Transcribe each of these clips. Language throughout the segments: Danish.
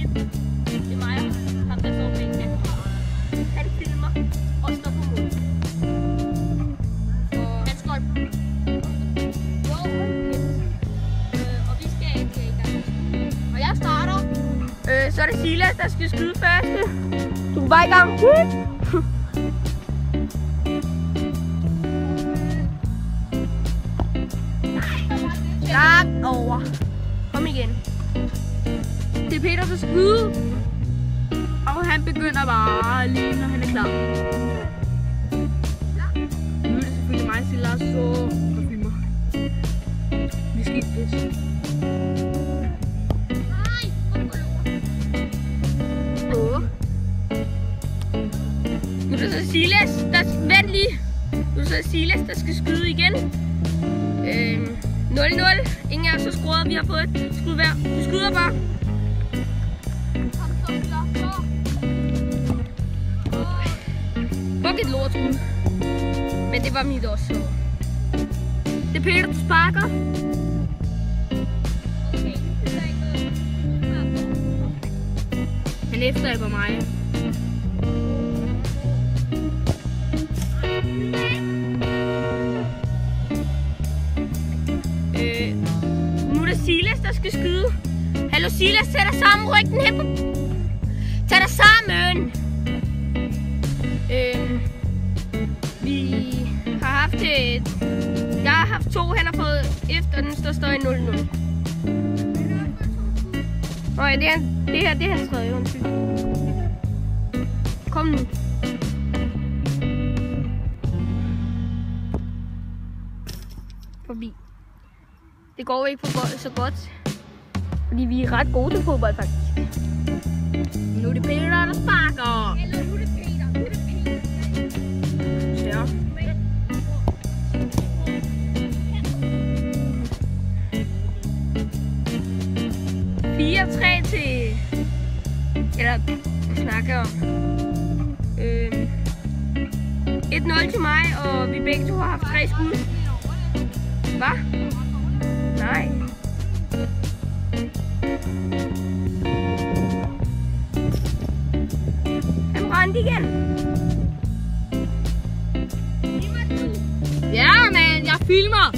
Ip. Det er mig, ham der står bag kameraet. Han filmer og står på mål. Han skal og vi skal i gang. Og jeg starter. Så er det Silas, der skal skyde første. Du er bare i gang. Langt over. Kom igen. Det er Peter, der skyder. Og han begynder bare lige, når han er klar. Nu er det selvfølgelig mig, Silas, der filmer. Vi skiftes. Nu er det så Silas, vent lige. Nu er det så Silas, der skal skyde igen. 0-0. Ingen af os har scoret. Vi har fået et skud hver. Du skyder bare. Fuck et lortskud. Men det var mit også. Så. Det er Peter, du sparker. Han efterhjælper mig. Nu er det Silas, der skal skyde. Hallo Silas, tag dig sammen, ryk den hen på. Tag dig sammen. Vi har haft et. Jeg har haft 2, han har fået efter, den står stadig 0-0. Nå ja, det er hans tredje, undskyld. Kom nu. Forbi. Det går ikke så godt, fordi vi er ret gode til fodbold faktisk. Nu er det Peter, der sparker. Eller nu er det Peter, Ja. til, eller snakker om 1-0 til mig, og vi begge to har haft 3 skud. Hvad? Nej. Han brændte igen. Ja, men jeg filmer.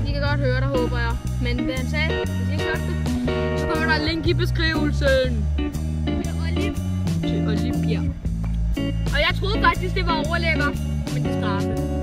I kan godt høre dig, håber jeg. Men det han sagde, hvis I ikke hørte det, så kommer der en link i beskrivelsen. Til Olympia. Og jeg troede faktisk, det var overlægger, men det straffede.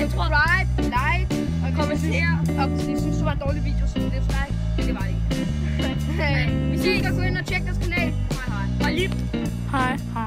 Subscribe, like og kommenter. Og hvis I synes, det var en dårlig video, så dislike. Men det var det ikke. Hvis I ikke går ind og tjekke deres kanal, hej hej. Og lige. Hej hej.